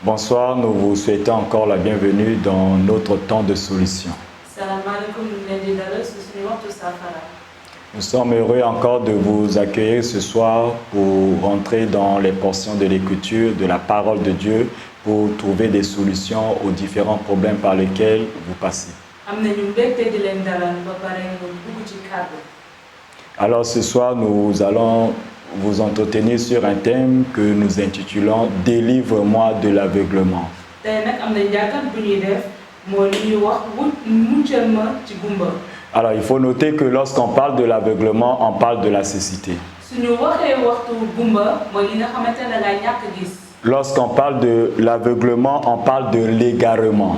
Bonsoir, nous vous souhaitons encore la bienvenue dans notre temps de solution. Nous sommes heureux encore de vous accueillir ce soir pour rentrer dans les portions de l'écriture, de la parole de Dieu, pour trouver des solutions aux différents problèmes par lesquels vous passez. Alors ce soir, nous allons vous entretenir sur un thème que nous intitulons « Délivre-moi de l'aveuglement ». Alors il faut noter que lorsqu'on parle de l'aveuglement, on parle de la cécité. Lorsqu'on parle de l'aveuglement, on parle de l'égarement.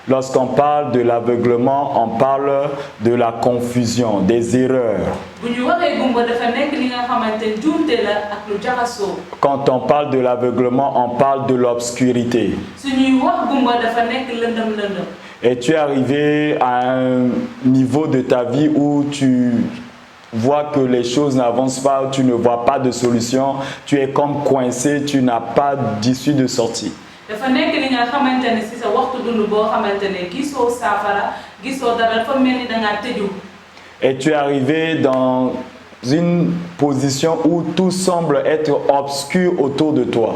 Lorsqu'on parle de l'aveuglement, on parle de la confusion, des erreurs. Quand on parle de l'aveuglement, on parle de l'obscurité. Et tu es arrivé à un niveau de ta vie où tu vois que les choses n'avancent pas, tu ne vois pas de solution, tu es comme coincé, tu n'as pas d'issue de sortie. Et tu es arrivé dans une position où tout semble être obscur autour de toi.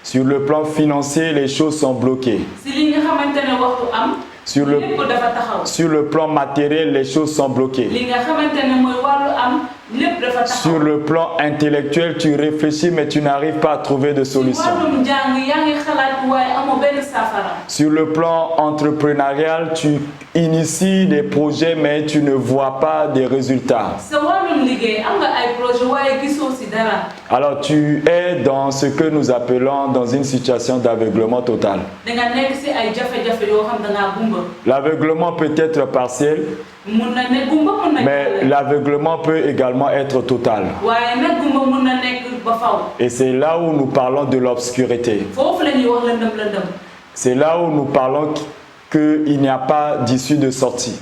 Sur le plan financier, les choses sont bloquées. Sur le plan matériel, les choses sont bloquées. Sur le plan intellectuel, tu réfléchis mais tu n'arrives pas à trouver de solution. Sur le plan entrepreneurial, tu inities des projets mais tu ne vois pas des résultats. Alors tu es dans ce que nous appelons dans une situation d'aveuglement total. L'aveuglement peut être partiel, mais l'aveuglement peut également être total. Et c'est là où nous parlons de l'obscurité. C'est là où nous parlons qu'il n'y a pas d'issue de sortie.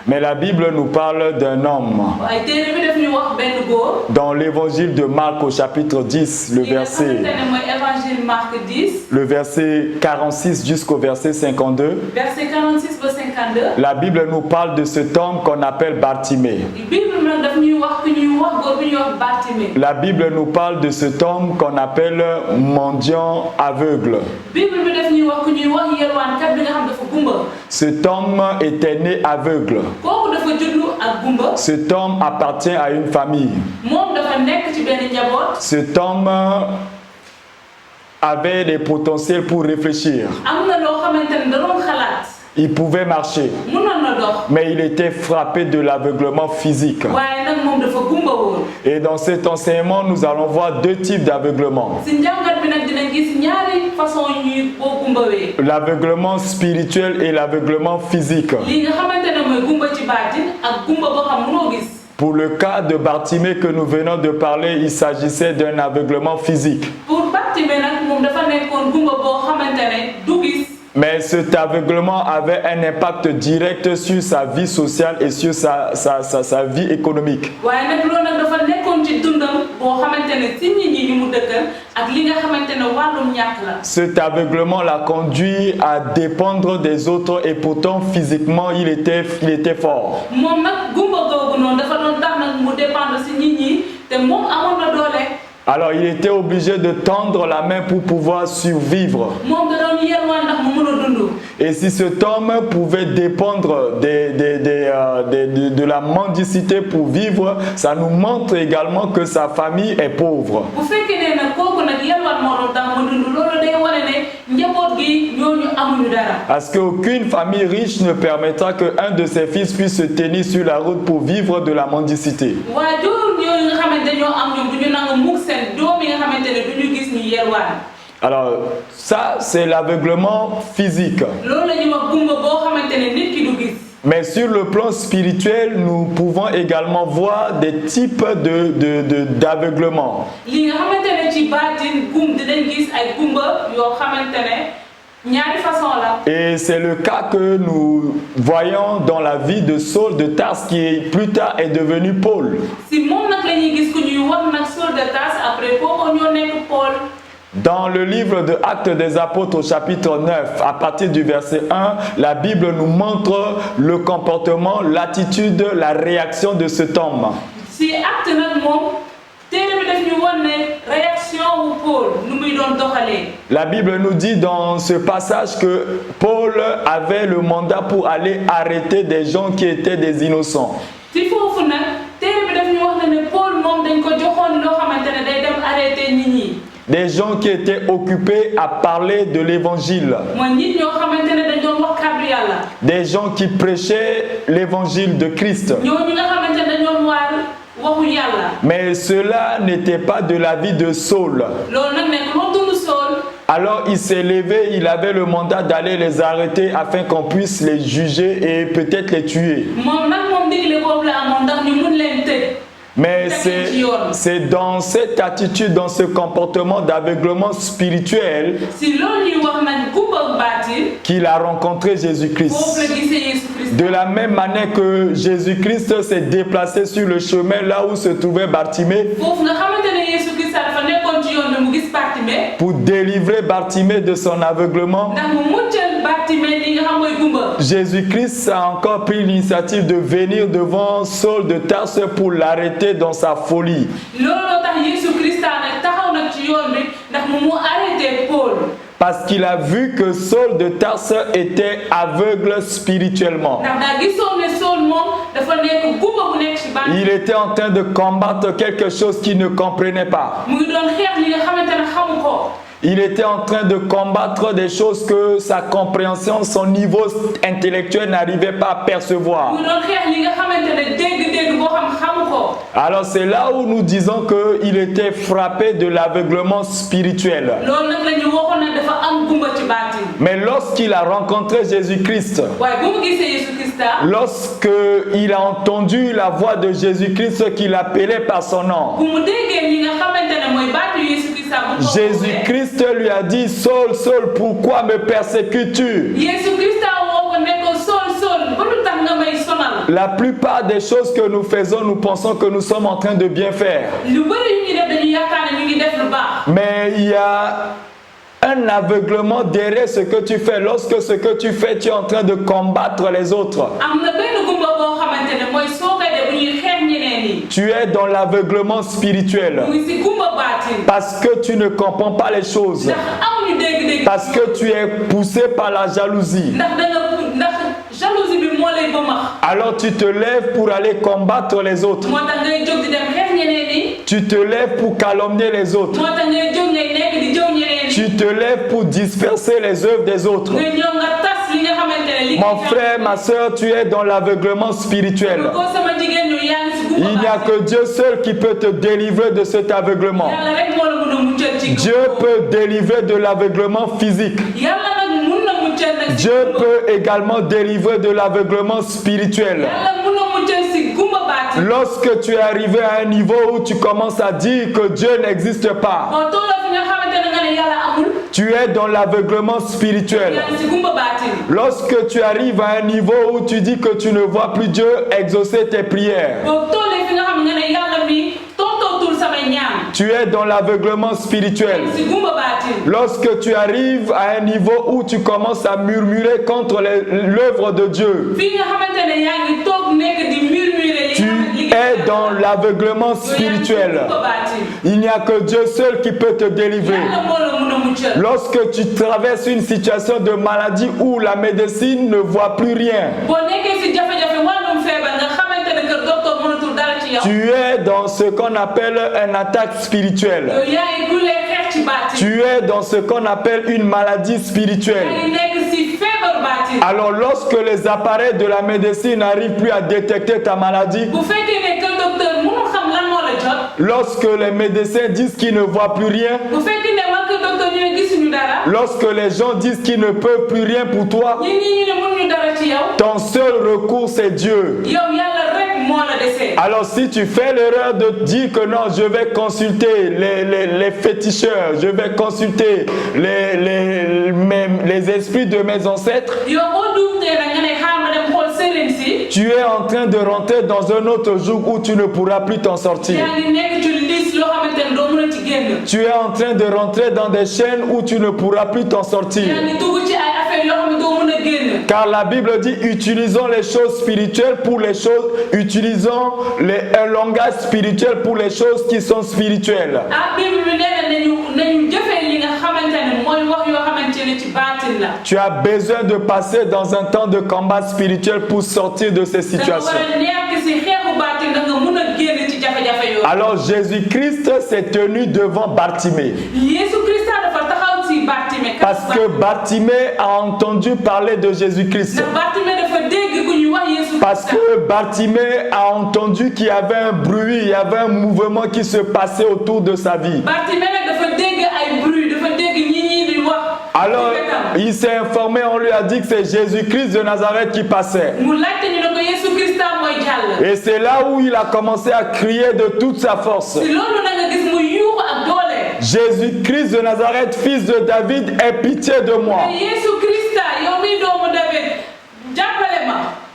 Mais la Bible nous parle d'un homme. Dans l'évangile de Marc au chapitre 10, le verset 46 jusqu'au verset 52, la Bible nous parle de cet homme qu'on appelle Bartimée. La Bible nous parle de cet homme qu'on appelle mendiant aveugle. Cet homme était né aveugle. Cet homme appartient à une famille. Cet homme avait des potentiels pour réfléchir. Il pouvait marcher, mais il était frappé de l'aveuglement physique. Et dans cet enseignement, nous allons voir deux types d'aveuglement. L'aveuglement spirituel et l'aveuglement physique. Pour le cas de Bartimée que nous venons de parler, il s'agissait d'un aveuglement physique. Mais cet aveuglement avait un impact direct sur sa vie sociale et sur sa vie économique. Cet aveuglement l'a conduit à dépendre des autres et pourtant physiquement il était fort. Alors il était obligé de tendre la main pour pouvoir survivre. Et si cet homme pouvait dépendre de la mendicité pour vivre, ça nous montre également que sa famille est pauvre. Parce qu'aucune famille riche ne permettra qu'un de ses fils puisse se tenir sur la route pour vivre de la mendicité. Alors, ça, c'est l'aveuglement physique. Mais sur le plan spirituel, nous pouvons également voir des types d'aveuglement. Et c'est le cas que nous voyons dans la vie de Saul de Tarse qui plus tard est devenu Paul. Dans le livre de Actes des Apôtres au chapitre 9, à partir du verset 1, la Bible nous montre le comportement, l'attitude, la réaction de cet homme. La Bible nous dit dans ce passage que Paul avait le mandat pour aller arrêter des gens qui étaient des innocents. Des gens qui étaient occupés à parler de l'évangile. Des gens qui prêchaient l'évangile de Christ. Mais cela n'était pas de la vie de Saul. Alors il s'est levé, il avait le mandat d'aller les arrêter afin qu'on puisse les juger et peut-être les tuer. Mais c'est dans cette attitude, dans ce comportement d'aveuglement spirituel qu'il a rencontré Jésus-Christ. De la même manière que Jésus-Christ s'est déplacé sur le chemin là où se trouvait Bartimée pour délivrer Bartimée de son aveuglement. Jésus-Christ a encore pris l'initiative de venir devant Saul de Tarse pour l'arrêter dans sa folie. Parce qu'il a vu que Saul de Tarse était aveugle spirituellement. Il était en train de combattre quelque chose qu'il ne comprenait pas. Il était en train de combattre des choses que sa compréhension, son niveau intellectuel n'arrivait pas à percevoir. Alors c'est là où nous disons qu'il était frappé de l'aveuglement spirituel. Mais lorsqu'il a rencontré Jésus-Christ, lorsqu'il a entendu la voix de Jésus-Christ qui l'appelait par son nom, Jésus-Christ lui a dit: Saul, Saul, pourquoi me persécutes-tu? La plupart des choses que nous faisons, nous pensons que nous sommes en train de bien faire. Mais il y a un aveuglement derrière ce que tu fais. Lorsque ce que tu fais, tu es en train de combattre les autres. Tu es dans l'aveuglement spirituel. Parce que tu ne comprends pas les choses. Parce que tu es poussé par la jalousie. Alors tu te lèves pour aller combattre les autres. Tu te lèves pour calomnier les autres. Tu te lèves pour disperser les œuvres des autres. Mon frère, ma soeur, tu es dans l'aveuglement spirituel. Il n'y a que Dieu seul qui peut te délivrer de cet aveuglement. Dieu peut délivrer de l'aveuglement physique. Dieu peut également délivrer de l'aveuglement spirituel. Lorsque tu es arrivé à un niveau où tu commences à dire que Dieu n'existe pas, tu es dans l'aveuglement spirituel. Lorsque tu arrives à un niveau où tu dis que tu ne vois plus Dieu exaucer tes prières, tu es dans l'aveuglement spirituel. Lorsque tu arrives à un niveau où tu commences à murmurer contre l'œuvre de Dieu, tu es dans l'aveuglement spirituel. Il n'y a que Dieu seul qui peut te délivrer. Lorsque tu traverses une situation de maladie où la médecine ne voit plus rien, tu es dans ce qu'on appelle une attaque spirituelle. Tu es dans ce qu'on appelle une maladie spirituelle. Alors lorsque les appareils de la médecine n'arrivent plus à détecter ta maladie, lorsque les médecins disent qu'ils ne voient plus rien, lorsque les gens disent qu'ils ne peuvent plus rien pour toi, ton seul recours c'est Dieu. Alors si tu fais l'erreur de dire que non, je vais consulter les féticheurs, je vais consulter les esprits de mes ancêtres, tu es en train de rentrer dans un autre joug où tu ne pourras plus t'en sortir. Tu es en train de rentrer dans des chaînes où tu ne pourras plus t'en sortir. Car la Bible dit, utilisons les choses spirituelles pour les choses, utilisons un langage spirituel pour les choses qui sont spirituelles. Tu as besoin de passer dans un temps de combat spirituel pour sortir de ces situations. Alors Jésus-Christ s'est tenu devant Bartimée. Parce que Bartimée a entendu parler de Jésus-Christ. Parce que Bartimée a entendu qu'il y avait un bruit, il y avait un mouvement qui se passait autour de sa vie. Alors, il s'est informé, on lui a dit que c'est Jésus-Christ de Nazareth qui passait. Et c'est là où il a commencé à crier de toute sa force. Jésus-Christ de Nazareth, fils de David, aie pitié de moi.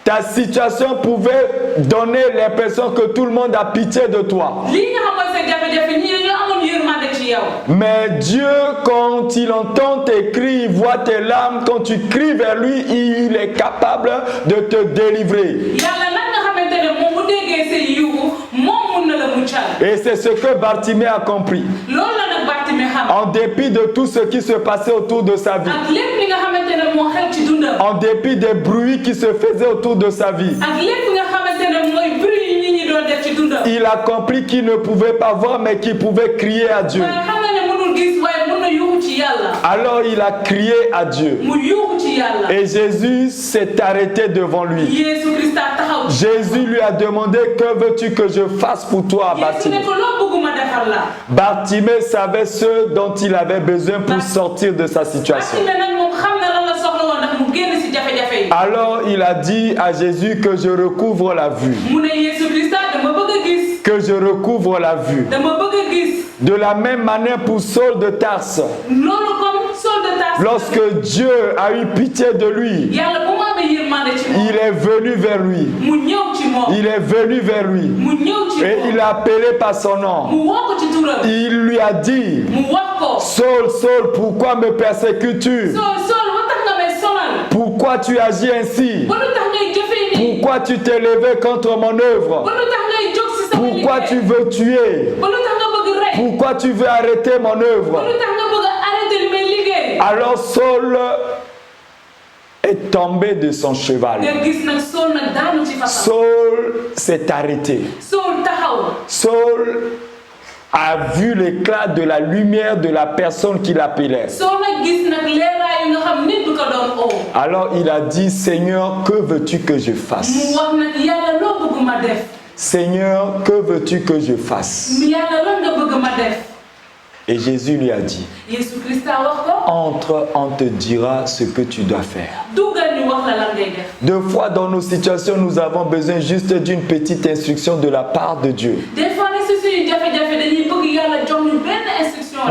Ta situation pouvait donner l'impression que tout le monde a pitié de toi. Mais Dieu, quand il entend tes cris, il voit tes larmes, quand tu cries vers lui, il est capable de te délivrer. Et c'est ce que Bartimée a compris. En dépit de tout ce qui se passait autour de sa vie. En dépit des bruits qui se faisaient autour de sa vie. Il a compris qu'il ne pouvait pas voir, mais qu'il pouvait crier à Dieu. Alors il a crié à Dieu. Et Jésus s'est arrêté devant lui. Jésus lui a demandé, que veux-tu que je fasse pour toi, Bartimée? Bartimée savait ce dont il avait besoin pour sortir de sa situation. Alors il a dit à Jésus que je recouvre la vue. Que je recouvre la vue. De la même manière pour Saul de Tarse. Lorsque Dieu a eu pitié de lui, il est venu vers lui. Il est venu vers lui. Et il l'a appelé par son nom. Il lui a dit, Saul, Saul, pourquoi me persécutes-tu? Pourquoi tu agis ainsi? Pourquoi tu t'es levé contre mon œuvre? Pourquoi tu veux tuer? Pourquoi tu veux arrêter mon œuvre? Alors Saul est tombé de son cheval. Saul s'est arrêté. Saul a vu l'éclat de la lumière de la personne qui l'appelait. Alors il a dit, Seigneur, que veux-tu que je fasse? Seigneur, que veux-tu que je fasse? Et Jésus lui a dit, entre, on te dira ce que tu dois faire. Deux fois dans nos situations, nous avons besoin juste d'une petite instruction de la part de Dieu.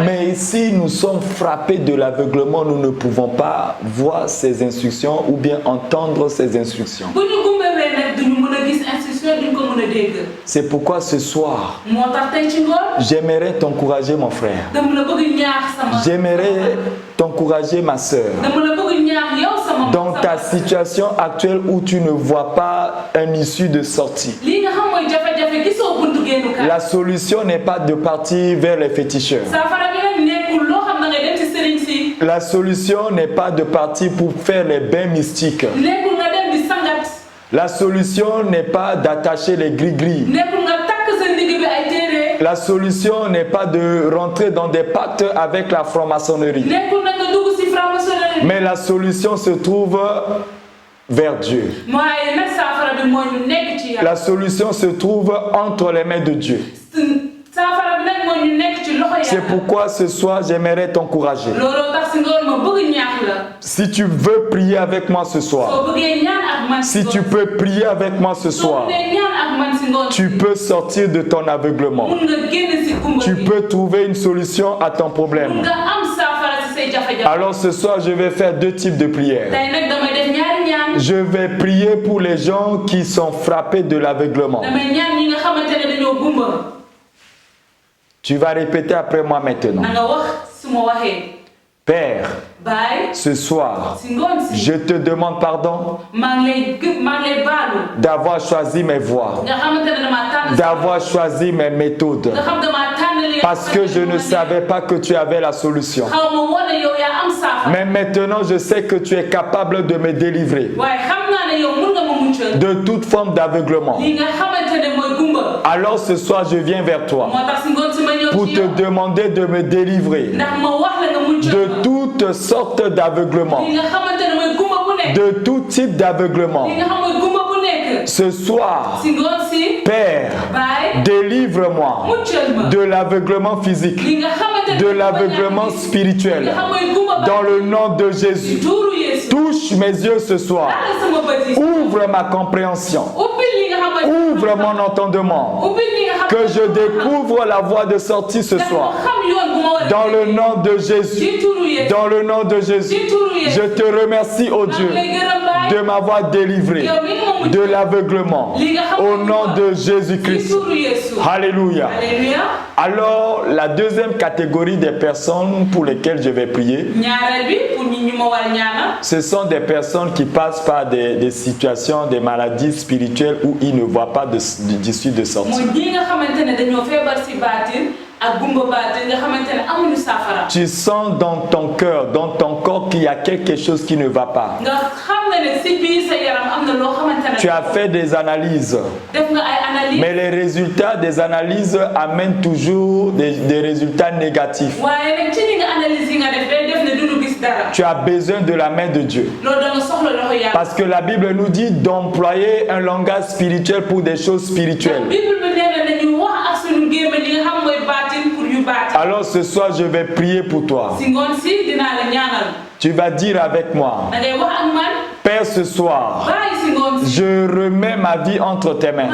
Mais ici, nous sommes frappés de l'aveuglement, nous ne pouvons pas voir ces instructions ou bien entendre ces instructions. C'est pourquoi ce soir, j'aimerais t'encourager mon frère. J'aimerais t'encourager ma soeur. Dans ta situation actuelle où tu ne vois pas un issue de sortie. La solution n'est pas de partir vers les féticheurs. La solution n'est pas de partir pour faire les bains mystiques. La solution n'est pas d'attacher les gris-gris. La solution n'est pas de rentrer dans des pactes avec la franc-maçonnerie. Mais la solution se trouve vers Dieu. La solution se trouve entre les mains de Dieu. C'est pourquoi ce soir, j'aimerais t'encourager. Si tu veux prier avec moi ce soir, si tu peux prier avec moi ce soir, tu peux sortir de ton aveuglement. Tu peux trouver une solution à ton problème. Alors ce soir, je vais faire deux types de prières. Je vais prier pour les gens qui sont frappés de l'aveuglement. Tu vas répéter après moi maintenant. Père, ce soir, je te demande pardon d'avoir choisi mes voies, d'avoir choisi mes méthodes, parce que je ne savais pas que tu avais la solution. Mais maintenant, je sais que tu es capable de me délivrer de toute forme d'aveuglement. Alors ce soir, je viens vers toi pour te demander de me délivrer de toutes sortes d'aveuglement, de tout type d'aveuglement. Ce soir, Père, délivre-moi de l'aveuglement physique, de l'aveuglement spirituel. Dans le nom de Jésus, touche mes yeux ce soir. Ouvre ma compréhension. Ouvre mon entendement. Que je découvre la voie de sortie ce soir. Dans le nom de Jésus. Dans le nom de Jésus. Je te remercie, oh Dieu, de m'avoir délivré de l'aveuglement. Au nom de Jésus-Christ. Alléluia. Alors, la deuxième catégorie des personnes pour lesquelles je vais prier, ce sont des personnes qui passent par des situations, des maladies spirituelles où ils ne voient pas d'issue de sortie. Tu sens dans ton cœur, dans ton corps qu'il y a quelque chose qui ne va pas. Tu as fait des analyses, mais les résultats des analyses amènent toujours des résultats négatifs. Tu as besoin de la main de Dieu. Parce que la Bible nous dit d'employer un langage spirituel pour des choses spirituelles. Alors ce soir, je vais prier pour toi. Tu vas dire avec moi, Père, ce soir, je remets ma vie entre tes mains.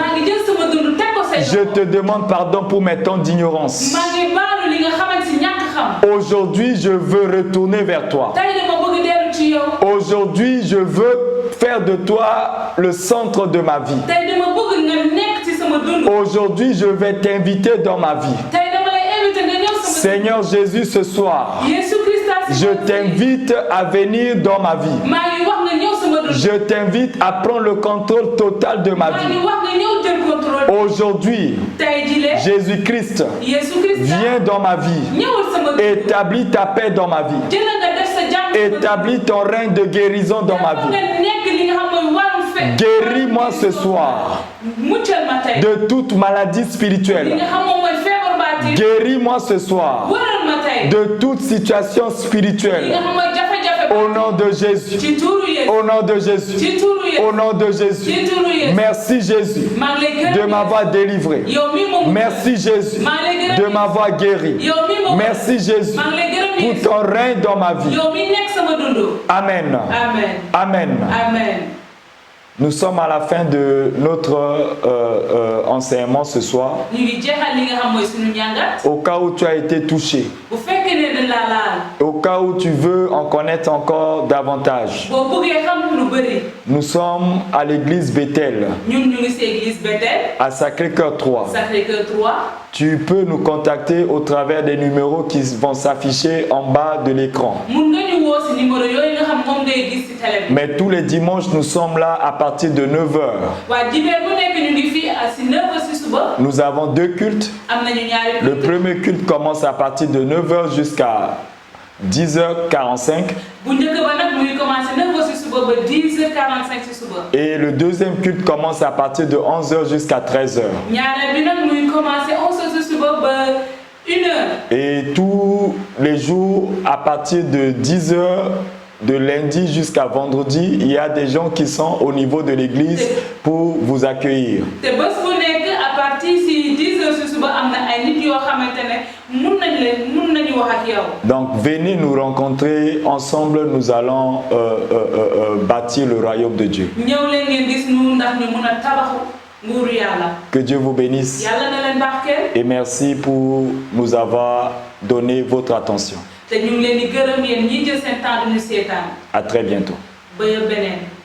Je te demande pardon pour mes temps d'ignorance. Aujourd'hui, je veux retourner vers toi. Aujourd'hui, je veux faire de toi le centre de ma vie. Aujourd'hui, je vais t'inviter dans ma vie. Seigneur Jésus, ce soir, je t'invite à venir dans ma vie. Je t'invite à prendre le contrôle total de ma vie. Aujourd'hui, Jésus-Christ, viens dans ma vie. Établis ta paix dans ma vie. Établis ton règne de guérison dans ma vie. Guéris-moi ce soir de toute maladie spirituelle. Guéris-moi ce soir de toute situation spirituelle. Au nom de Jésus. Au nom de Jésus. Au nom de Jésus. Merci Jésus de m'avoir délivré. Merci Jésus de m'avoir guéri. Merci Jésus pour ton règne dans ma vie. Amen. Amen. Amen. Nous sommes à la fin de notre enseignement ce soir. Au cas où tu as été touché, au cas où tu veux en connaître encore davantage, nous sommes à l'église Bethel, à Sacré-Cœur 3. Tu peux nous contacter au travers des numéros qui vont s'afficher en bas de l'écran. Mais tous les dimanches, nous sommes là à partir de 9h. Nous avons deux cultes. Le premier culte commence à partir de 9h jusqu'à 10h45. Et le deuxième culte commence à partir de 11h jusqu'à 13h. Et tous les jours, à partir de 10h, de lundi jusqu'à vendredi, il y a des gens qui sont au niveau de l'église pour vous accueillir. si 10 heures si suba am na ay nit yoo xamante ne mun nañu wax ak yow. Donc venez nous rencontrer ensemble, nous allons bâtir le royaume de Dieu. ñëw leen ngeen gis ñu ndax ñu mun a tabaxu nguuru yàlla. Que Dieu vous bénisse. yàlla na leen barkeel. Et merci pour nous avoir donné votre attention. te ñu ngi leen di gërëm yéen ñi jël seen temps du ñu seetaan. À très bientôt. ba beneen.